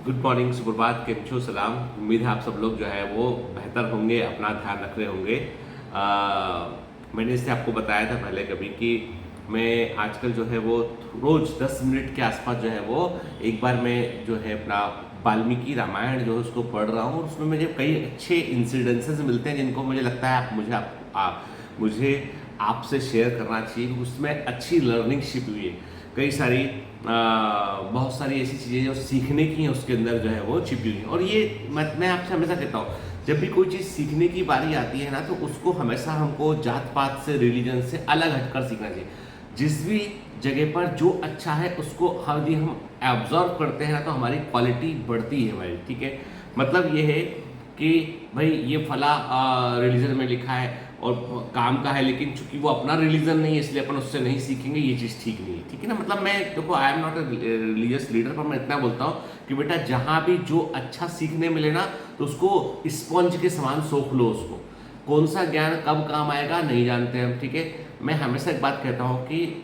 Good morning, सुप्रभात, केम छो, सलाम। उम्मीद है आप सब लोग जो है वो बेहतर होंगे, अपना ध्यान रख रहे होंगे। मैंने इससे आपको बताया था पहले कभी कि मैं आजकल जो है वो रोज़ 10 मिनट के आसपास जो है वो एक बार मैं जो है अपना वाल्मीकि रामायण जो है उसको पढ़ रहा हूँ। उसमें मुझे कई अच्छे इंसिडेंसेस मिलते हैं जिनको मुझे लगता है मुझे आपसे शेयर करना चाहिए। उसमें अच्छी लर्निंग शिप हुई है, कई सारी बहुत सारी ऐसी चीज़ें जो सीखने की हैं उसके अंदर जो है वो छिपी हुई हैं। और ये मैं आपसे हमेशा कहता हूँ, जब भी कोई चीज़ सीखने की बारी आती है ना, तो उसको हमेशा हमको जात पात से, रिलीजन से अलग हटकर सीखना चाहिए। जिस भी जगह पर जो अच्छा है उसको यदि हम एब्जॉर्व करते हैं ना, तो हमारी क्वालिटी बढ़ती है हमारी। ठीक है, मतलब ये है कि भाई ये फला रिलीजन में लिखा है और काम का है, लेकिन चूंकि वो अपना रिलीजन नहीं है इसलिए अपन उससे नहीं सीखेंगे, ये चीज़ ठीक नहीं है। ठीक है ना, मतलब मैं देखो, I am not a religious leader, पर मैं इतना बोलता हूँ कि बेटा जहाँ भी जो अच्छा सीखने मिले ना, तो उसको स्पंज के समान सोख लो। उसको कौन सा ज्ञान कब काम आएगा नहीं जानते हम। ठीक है, मैं हमेशा एक बात कहता हूँ कि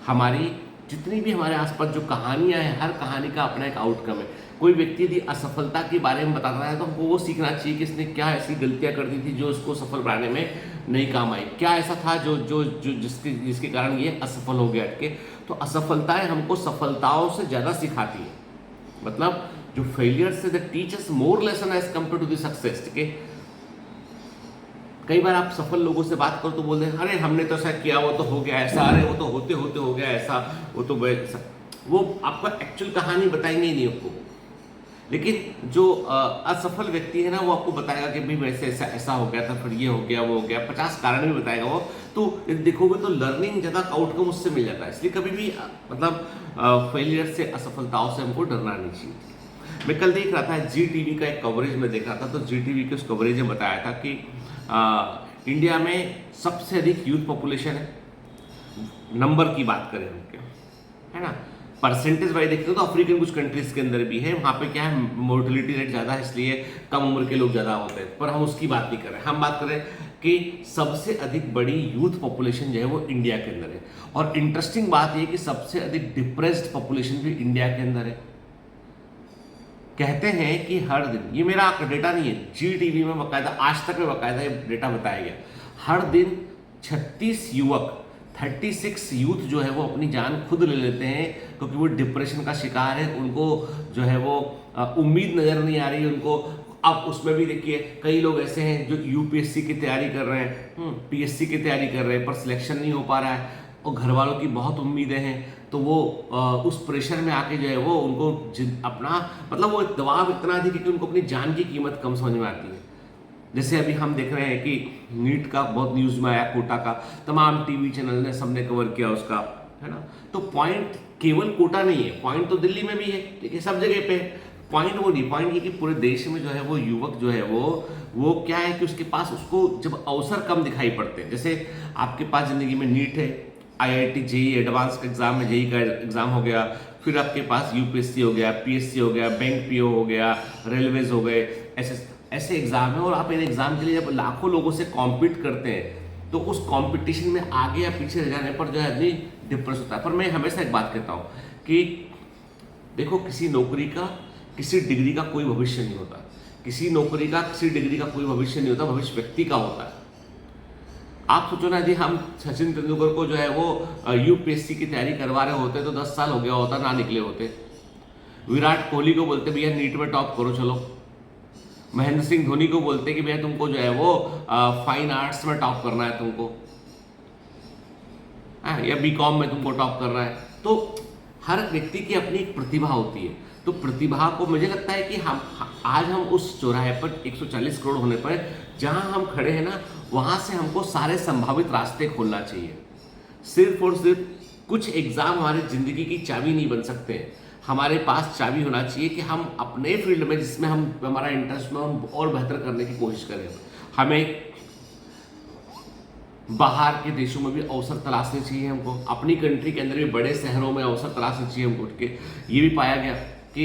हमारी जितनी भी हमारे आसपास जो कहानियां हैं, हर कहानी का अपना एक आउटकम है। कोई व्यक्ति यदि असफलता के बारे में बताता है तो हमको वो सीखना चाहिए कि इसने क्या ऐसी गलतियां कर दी थी जो उसको सफल बनाने में नहीं काम आई। क्या ऐसा था जो जो जो जिसके कारण ये असफल हो गया अटके। तो असफलताएं हमको सफलताओं से ज़्यादा सिखाती है। मतलब जो फेलियर से the teachers more lesson as compare to the success. ठीक है, कई बार आप सफल लोगों से बात करो तो बोलते हैं अरे हमने तो ऐसा किया, वो तो हो गया ऐसा, अरे वो तो होते होते हो गया ऐसा, वो तो वैसा। वो आपका एक्चुअल कहानी बताएंगे ही नहीं आपको। लेकिन जो असफल व्यक्ति है ना, वो आपको बताएगा कि भाई वैसे ऐसा ऐसा हो गया था, फिर ये हो गया, वो हो गया, 50 कारण भी बताएगा वो। तो देखोगे तो लर्निंग ज़्यादा आउटकम उससे मिल जाता है। इसलिए कभी भी मतलब फेलियर से, असफलताओं से हमको डरना नहीं चाहिए। मैं कल देख रहा था जी टीवी का एक कवरेज में देख रहा था, तो जी टीवी के उस कवरेज में बताया था कि इंडिया में सबसे अधिक यूथ पॉपुलेशन है। नंबर की बात करें हम, क्या है ना, परसेंटेज वाइज देखते हो तो अफ्रीकन कुछ कंट्रीज के अंदर भी है, वहां पे क्या है, मोर्टेलिटी रेट ज़्यादा है, इसलिए कम उम्र के लोग ज़्यादा होते हैं। पर हम उसकी बात नहीं कर रहे, हम बात कर रहे हैं कि सबसे अधिक बड़ी यूथ पॉपुलेशन जो है वो इंडिया के अंदर है। और इंटरेस्टिंग बात यह कि सबसे अधिक डिप्रेस्ड पॉपुलेशन भी इंडिया के अंदर है। कहते हैं कि हर दिन, ये मेरा डेटा नहीं है, जी टीवी में बकायदा, आज तक में बकायदा ये डेटा बताया गया, हर दिन 36 युवक, 36 यूथ जो है वो अपनी जान खुद ले लेते हैं, क्योंकि वो डिप्रेशन का शिकार है। उनको जो है वो उम्मीद नजर नहीं आ रही उनको। अब उसमें भी देखिए, कई लोग ऐसे हैं जो यूपीएससी की तैयारी कर रहे हैं, पीएससी की तैयारी कर रहे हैं, पर सिलेक्शन नहीं हो पा रहा है और घर वालों की बहुत उम्मीदें हैं। तो वो उस प्रेशर में आके जो है वो उनको अपना मतलब वो दबाव इतना अधिक है कि उनको अपनी जान की कीमत कम समझ में आती है। जैसे अभी हम देख रहे हैं कि नीट का बहुत न्यूज़ में आया, कोटा का, तमाम टीवी चैनल ने सबने कवर किया उसका, है ना। तो पॉइंट केवल कोटा नहीं है, पॉइंट तो दिल्ली में भी है, ठीक है, सब जगह पे। पॉइंट वो नहीं, पॉइंट ये कि पूरे देश में जो है वो युवक जो है वो क्या है कि उसके पास, उसको जब अवसर कम दिखाई पड़ते हैं। जैसे आपके पास जिंदगी में नीट है, आईआईटी जेई एडवांस का एग्जाम है, जेई का एग्जाम हो गया, फिर आपके पास यूपीएससी हो गया, पीएससी हो गया, बैंक पीओ हो गया, रेलवेज हो गए, ऐसे ऐसे एग्जाम है। और आप इन एग्जाम के लिए जब लाखों लोगों से कॉम्पीट करते हैं, तो उस कंपटीशन में आगे या पीछे रह जाने पर जो है आदमी डिप्रेस होता है। पर मैं हमेशा एक बात कहता हूँ कि देखो, किसी नौकरी का, किसी डिग्री का कोई भविष्य नहीं होता। किसी नौकरी का, किसी डिग्री का कोई भविष्य नहीं होता, भविष्य व्यक्ति का होता है। आप सोचो ना जी, हम सचिन तेंदुलकर को जो है वो यूपीएससी की तैयारी करवा रहे होते तो 10 साल हो गया होता, ना निकले होते। विराट कोहली को बोलते भैया नीट में टॉप करो चलो। महेंद्र सिंह धोनी को बोलते कि भैया तुमको जो है वो फाइन आर्ट्स में टॉप करना है तुमको, या बीकॉम में तुमको टॉप करना है। तो हर व्यक्ति की अपनी एक प्रतिभा होती है। तो प्रतिभा को, मुझे लगता है कि हम आज हम उस चौराहे पर 140 करोड़ होने पर जहां हम खड़े हैं ना, वहां से हमको सारे संभावित रास्ते खोलना चाहिए। सिर्फ और सिर्फ कुछ एग्जाम हमारी जिंदगी की चाबी नहीं बन सकते। हमारे पास चाबी होना चाहिए कि हम अपने फील्ड में, जिसमें हम हमारा इंटरेस्ट में, हम और बेहतर करने की कोशिश करें। हमें बाहर के देशों में भी अवसर तलाशने चाहिए हमको, अपनी कंट्री के अंदर भी बड़े शहरों में अवसर तलाशने चाहिए हमको। उठ के ये भी पाया गया कि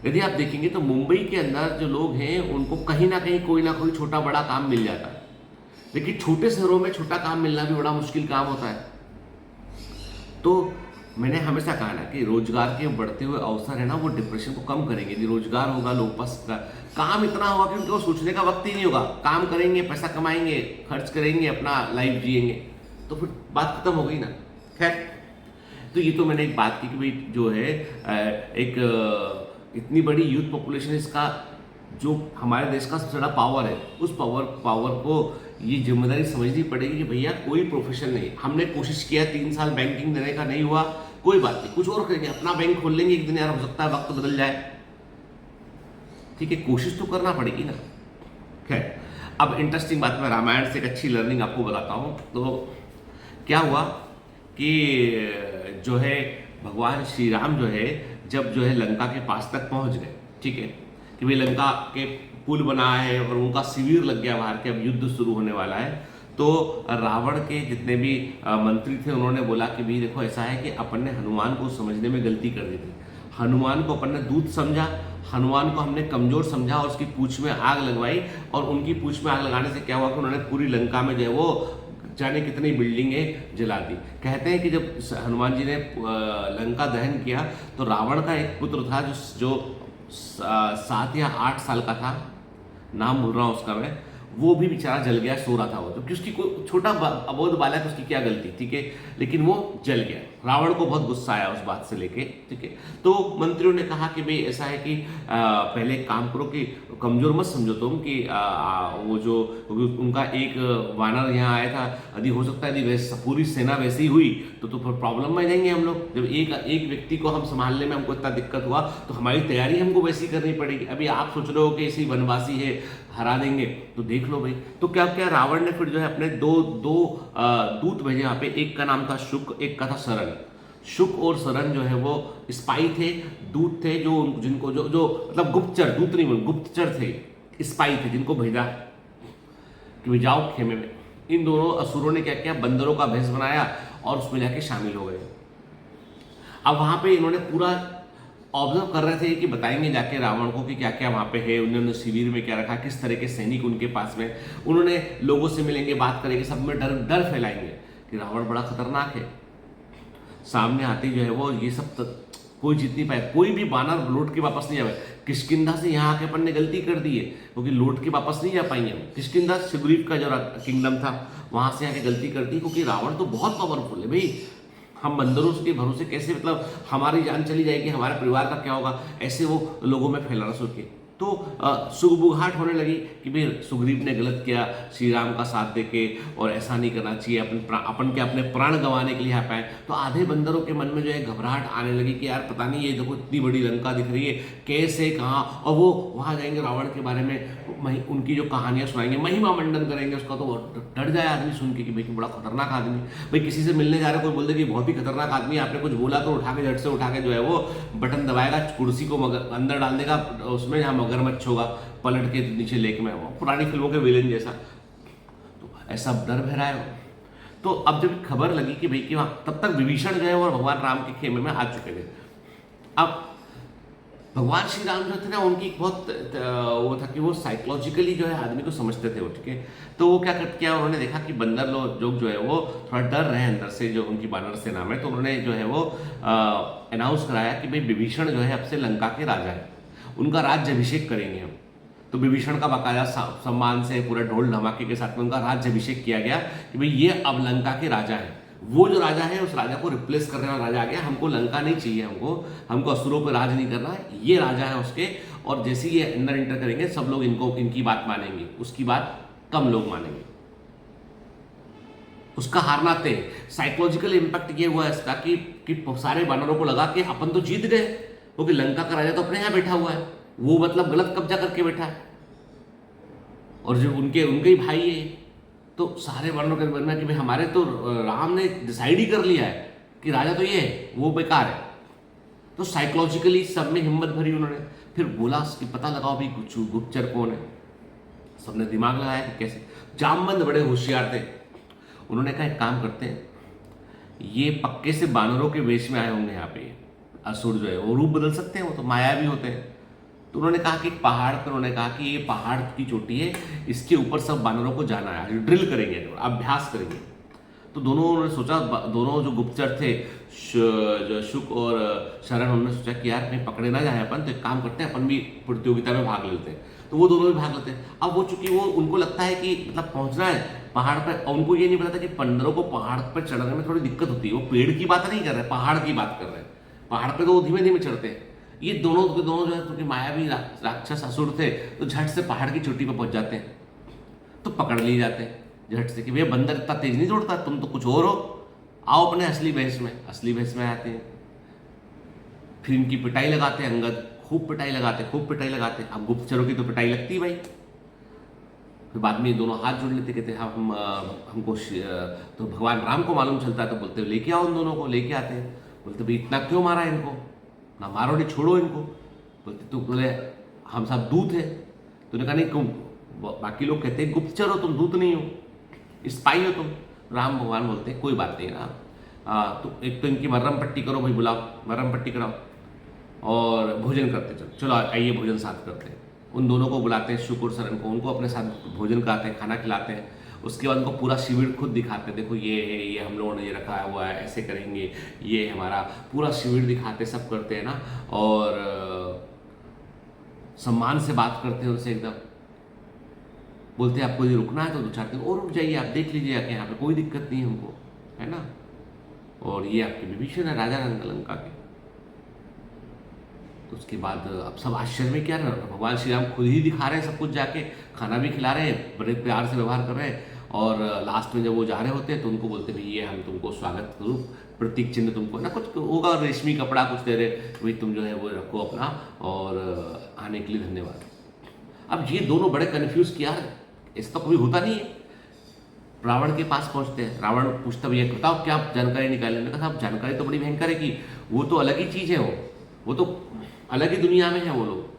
यदि आप देखेंगे तो मुंबई के अंदर जो लोग हैं उनको कहीं ना कहीं कोई ना कोई छोटा बड़ा काम मिल जाता है, लेकिन छोटे शहरों में छोटा काम मिलना भी बड़ा मुश्किल काम होता है। तो मैंने हमेशा कहा ना कि रोजगार के बढ़ते हुए अवसर है ना, वो डिप्रेशन को कम करेंगे। यदि रोजगार होगा, लोग पास काम इतना होगा कि उनको सोचने का वक्त ही नहीं होगा, काम करेंगे, पैसा कमाएंगे, खर्च करेंगे, अपना लाइफ जिएंगे, तो फिर बात खत्म हो गई ना। खैर, तो ये तो मैंने एक बात की कि भाई जो है एक इतनी बड़ी यूथ पॉपुलेशन, इसका जो हमारे देश का सबसे बड़ा पावर है, उस पावर को ये जिम्मेदारी समझनी पड़ेगी कि भैया कोई प्रोफेशन नहीं। हमने कोशिश किया 3 साल बैंकिंग देने का, नहीं हुआ, कोई बात नहीं, कुछ और करेंगे, अपना बैंक खोल लेंगे एक दिन यार, हो सकता है वक्त बदल जाए, ठीक है, कोशिश तो करना पड़ेगी ना। खैर, अब इंटरेस्टिंग बात, मैं रामायण से एक अच्छी लर्निंग आपको बताता हूँ। तो क्या हुआ कि जो है भगवान श्री राम जो है, जब जो है लंका के पास तक पहुंच गए, ठीक है, कि भाई लंका के पुल बना है और उनका शिविर लग गया बाहर के, अब युद्ध शुरू होने वाला है। तो रावण के जितने भी मंत्री थे, उन्होंने बोला कि भाई देखो ऐसा है कि अपन ने हनुमान को समझने में गलती कर दी थी, हनुमान को अपन ने दूत समझा, हनुमान को हमने कमजोर समझा और उसकी पूंछ में आग लगवाई, और उनकी पूंछ में आग लगाने से क्या हुआ कि उन्होंने पूरी लंका में जो है वो जाने कितनी बिल्डिंगें जला दी। कहते हैं कि जब हनुमान जी ने लंका दहन किया, तो रावण का एक पुत्र था जो 7 या 8 साल का था, नाम भूल रहा हूँ उसका मैं, वो भी बेचारा जल गया, सो रहा था वो, तो क्योंकि कोई छोटा अबोध बालक, उसकी क्या गलती, ठीक है, लेकिन वो जल गया। रावण को बहुत गुस्सा आया उस बात से लेके, ठीक है। तो मंत्रियों ने कहा कि भाई ऐसा है कि पहले एक काम करो कि कमजोर मत समझो तुम कि वो जो उनका एक वानर यहाँ आया था, यदि हो सकता है यदि पूरी सेना वैसी हुई तो फिर प्रॉब्लम में जाएंगे हम लोग। जब एक व्यक्ति को हम संभालने में हमको इतना दिक्कत हुआ, तो हमारी तैयारी हमको वैसी करनी पड़ेगी। अभी आप सोच रहे हो कि ऐसी वनवासी है, हरा देंगे, तो देख लो भाई। तो क्या क्या रावण ने फिर जो है अपने दो दूत भेजे यहाँ पे, एक का नाम था शुक, एक का था सरन। शुक और सरन जो है वो स्पाई थे, दूत थे, जो जिनको जो जो मतलब गुप्तचर, दूत नहीं, गुप्तचर थे, स्पाई थे, जिनको भेजा कि जाओ खेमे में। इन दोनों असुरों ने क्या किया, बंदरों का भेष बनाया और उसमें जाके शामिल हो गए। अब वहां पे इन्होंने पूरा ऑब्जर्व कर रहे थे कि बताएंगे जाके रावण को कि क्या क्या वहां पे है, उन्होंने शिविर में क्या रखा, किस तरह के सैनिक उनके पास में, उन्होंने लोगों से मिलेंगे, बात करेंगे, सब में डर फैलाएंगे कि रावण बड़ा खतरनाक है। सामने आते जो है वो ये सब कोई जीत नहीं पाए, कोई भी बानर लौट के वापस नहीं आए। किष्किंधा से यहाँ आके अपन ने गलती कर दी है, क्योंकि लौट के वापस नहीं जा पाएंगे हम। किष्किंधा सुग्रीव का जो किंगडम था, वहां से आके गलती कर दी, क्योंकि रावण तो बहुत पावरफुल है भाई। हम बंदरों के भरोसे कैसे, मतलब हमारी जान चली जाएगी, हमारे परिवार का क्या होगा, ऐसे वो लोगों में फैलाना सोच के। तो सुगबुगाहट होने लगी कि भाई सुग्रीव ने गलत किया श्री राम का साथ देके, और ऐसा नहीं करना चाहिए, अपन के अपने प्राण गंवाने के लिए यहाँ पाए। तो आधे बंदरों के मन में जो है घबराहट आने लगी कि यार पता नहीं, ये देखो इतनी बड़ी लंका दिख रही है, कैसे कहाँ, और वो वहाँ जाएंगे रावण के बारे में उनकी जो कहानियां सुनाएंगे, महिमा मंडन करेंगे उसका, तो डर जाए आदमी सुन के कि भाई बड़ा खतरनाक आदमी। भाई किसी से मिलने जा रहे, कोई बोल दे कि बहुत ही खतरनाक आदमी, आपने कुछ बोला तो उठा के, झट से उठा के जो है वो बटन दबाएगा, कुर्सी को अंदर डाल देगा उसमें जहाँ मगरमच्छ होगा, पलट के नीचे लेक में, वो पुरानी फिल्मों के विलेन जैसा। तो ऐसा डर भरा है। तो अब जब खबर लगी कि भाई कि तब तक विभीषण जो है वो भगवान राम के खेमे में आ चुके थे। अब भगवान श्री राम जो थे ना, उनकी बहुत वो था कि वो साइकोलॉजिकली जो है आदमी को समझते थे वो, ठीक है। तो वो क्या किया, उन्होंने देखा कि बंदर लोग जो है वो थोड़ा डर रहे अंदर से, जो उनकी बानर सेना में, तो उन्होंने जो है वो अनाउंस कराया कि भाई विभीषण जो है अब से लंका के राजा है, उनका राज्याभिषेक करेंगे हम। तो विभीषण का बाकायदा सम्मान से पूरा ढोल धमाके के साथ में उनका राज्याभिषेक किया गया कि भाई ये अब लंका के राजा है। वो जो राजा है उस राजा को रिप्लेस करने वाला राजा आ गया, हमको लंका नहीं चाहिए, हमको असुरों पर राज नहीं करना है, ये राजा है उसके। और जैसे ही ये अंदर इंटर करेंगे सब लोग इनकी बात मानेंगे, उसकी बात कम लोग मानेंगे, उसका हारना तय। साइकोलॉजिकल इंपैक्ट ये हुआ इसका कि सारे बानरों को लगा कि अपन तो जीत गए, क्योंकि लंका का राजा तो अपने यहाँ बैठा हुआ है, वो मतलब गलत कब्जा करके बैठा है, और जो उनके ही भाई है। तो सारे वर्णों के मन में कि भाई हमारे तो राम ने डिसाइड ही कर लिया है कि राजा तो ये है, वो बेकार है। तो साइकोलॉजिकली सब में हिम्मत भरी उन्होंने। फिर बोला कि पता लगाओ भाई गुप्तचर कौन है। सबने दिमाग लगाया कि कैसे। जामवंत बड़े होशियार थे, उन्होंने कहा एक काम करते हैं, ये पक्के से बानरों के वेश में आए होंगे यहाँ पे, असुर जो है वो रूप बदल सकते हैं, वो तो माया भी होते हैं। तो उन्होंने कहा कि पहाड़ पर, उन्होंने कहा कि ये पहाड़ की चोटी है, इसके ऊपर सब बानरों को जाना है, ड्रिल करेंगे, अभ्यास करेंगे। तो दोनों ने सोचा, दोनों जो गुप्तचर थे जो शुक और शरण, उन्होंने सोचा कि यार कहीं पकड़े ना जाए अपन, तो एक काम करते हैं अपन भी प्रतियोगिता में भाग लेते हैं। तो वो दोनों भी भाग लेते हैं। अब वो चूंकि वो उनको लगता है कि मतलब पहुंचना है पहाड़ पर, और उनको ये नहीं पता था कि पंडरों को पहाड़ पर चढ़ने में थोड़ी दिक्कत होती है। वो पेड़ की बात नहीं कर रहे, पहाड़ की बात कर रहे हैं। पहाड़ पर तो वो धीमे धीमे चढ़ते हैं। ये दोनों के दोनों जो है, क्योंकि मायावी राक्षस असुर थे, तो झट से पहाड़ की चोटी पर पहुंच जाते हैं। तो पकड़ लिए जाते हैं झट से कि भैया बंदर इतना तेज नहीं दौड़ता, तुम तो कुछ और हो, आओ अपने असली भेष में। असली भेष में आते हैं, फिर इनकी पिटाई लगाते हैं। अंगद खूब पिटाई लगाते, खूब पिटाई लगाते। अब गुप्तचरों की तो पिटाई लगती भाई। फिर बाद में ये दोनों हाथ जोड़ लेते, कहते हाँ हम हमको तो भगवान राम को मालूम चलता है, तो बोलते लेके आओ उन दोनों को। लेके आते हैं, बोलते भाई इतना क्यों मारा इनको, ना मारो नहीं, छोड़ो इनको। बोलते तो बोले हम सब दूत है। तूने कहा नहीं क्यों, बाकी लोग कहते हैं गुप्तचर हो तुम, दूत नहीं हो, स्पाई हो तुम। राम भगवान बोलते हैं कोई बात नहीं ना, तो एक तो इनकी मर्रम पट्टी करो भाई, बुलाओ मर्रम पट्टी कराओ और भोजन करते चलो। चलो आइए भोजन साथ करते हैं। उन दोनों को बुलाते हैं, शुक और शरण को, उनको अपने साथ भोजन कराते हैं, खाना खिलाते हैं। उसके बाद उनको पूरा शिविर खुद दिखाते हैं, देखो ये है, ये हम लोगों ने ये रखा हुआ है, ऐसे करेंगे, ये हमारा पूरा शिविर दिखाते, सब करते हैं ना। और सम्मान से बात करते हैं उनसे एकदम। बोलते हैं आपको ये रुकना है तो 2-4 दिन और रुक जाइए, आप देख लीजिए आके, यहाँ पे कोई दिक्कत नहीं है हमको, है ना। और ये आपके विभीषण है, राजा लंका के। तो उसके बाद अब सब आश्चर्य में, क्या भगवान श्री राम खुद ही दिखा रहे हैं सब कुछ, जाके खाना भी खिला रहे हैं, बड़े प्यार से व्यवहार कर रहे हैं। और लास्ट में जब वो जा रहे होते हैं तो उनको बोलते भाई ये हम तुमको स्वागत स्वरूप प्रतीक चिन्ह तुमको ना कुछ होगा, रेशमी कपड़ा कुछ दे रहे, भाई तुम जो है वो रखो अपना, और आने के लिए धन्यवाद। अब ये दोनों बड़े कन्फ्यूज कि यार ऐसा तो कभी होता नहीं है। रावण के पास पहुंचते हैं, रावण पूछता भैया बताओ क्या जानकारी निकालने। मैंने कहा साहब जानकारी तो बड़ी भयंकर है कि वो तो अलग ही चीज़ है, वो तो अलग ही दुनिया में है वो लोग।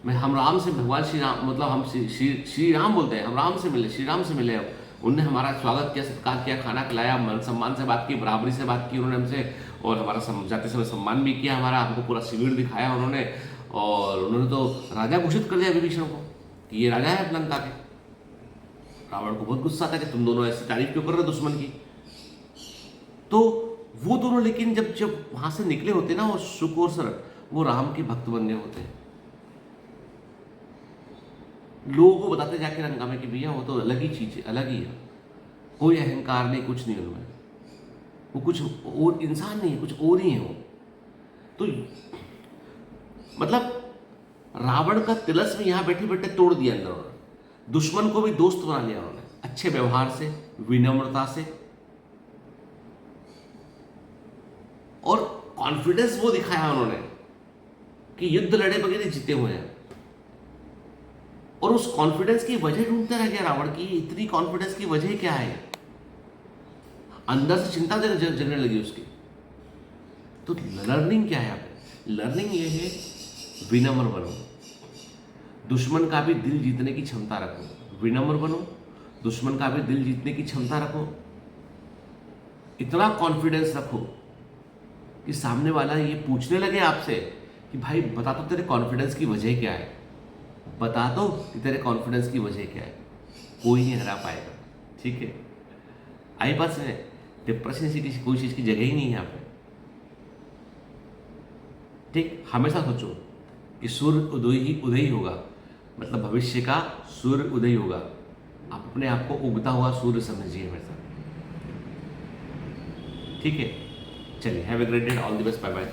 मैं हम राम से, भगवान श्री राम मतलब हम श्री राम बोलते हैं, हम राम से मिले, श्री राम से मिले। उनने हमारा स्वागत किया, सत्कार किया, खाना खिलाया, मन सम्मान से बात की, बराबरी से बात की उन्होंने हमसे, और हमारा जाते समय सम्मान भी किया हमारा, हमको पूरा शिविर दिखाया उन्होंने। और उन्होंने तो राजा घोषित कर दिया विभीषण को कि ये राजा है लंका के। रावण को बहुत गुस्सा था कि तुम दोनों ऐसी तारीफ क्यों कर रहे हो दुश्मन की। तो वो दोनों लेकिन जब वहां से निकले होते ना, वो शुक और शरण, वो राम के भक्त बन गए होते हैं। लोगों को बताते जाके लंका में कि भैया वो तो अलग ही चीज है, अलग ही है, कोई अहंकार नहीं, कुछ नहीं उनमें, वो कुछ और इंसान नहीं है, कुछ और ही है वो। तो मतलब रावण का तिलस्म यहां बैठे बैठे तोड़ दिया अंदर उन्होंने। दुश्मन को भी दोस्त बना लिया उन्होंने, अच्छे व्यवहार से, विनम्रता से, और कॉन्फिडेंस वो दिखाया उन्होंने कि युद्ध लड़े बगैर जीते हुए हैं। और उस कॉन्फिडेंस की वजह ढूंढते रह गया रावण की, इतनी कॉन्फिडेंस की वजह क्या है। अंदर से चिंता जगने लगी उसकी। तो लर्निंग क्या है यहाँ पे? लर्निंग ये है विनम्र बनो, दुश्मन का भी दिल जीतने की क्षमता रखो। विनम्र बनो, दुश्मन का भी दिल जीतने की क्षमता रखो। इतना कॉन्फिडेंस रखो कि सामने वाला ये पूछने लगे आपसे कि भाई बता तो तेरे कॉन्फिडेंस की वजह क्या है, बता दो कि तेरे कॉन्फिडेंस की वजह क्या है। कोई नहीं हरा पाएगा, ठीक है। आई बात है, डिप्रेशन की कोई चीज की जगह ही नहीं है यहाँ पे, ठीक। हमेशा सोचो कि सूर्य उदय ही होगा, मतलब भविष्य का सूर्य उदय होगा। आप अपने आप को उगता हुआ सूर्य समझिए हमेशा, ठीक है। चलिए, have a great day, all the best, bye bye.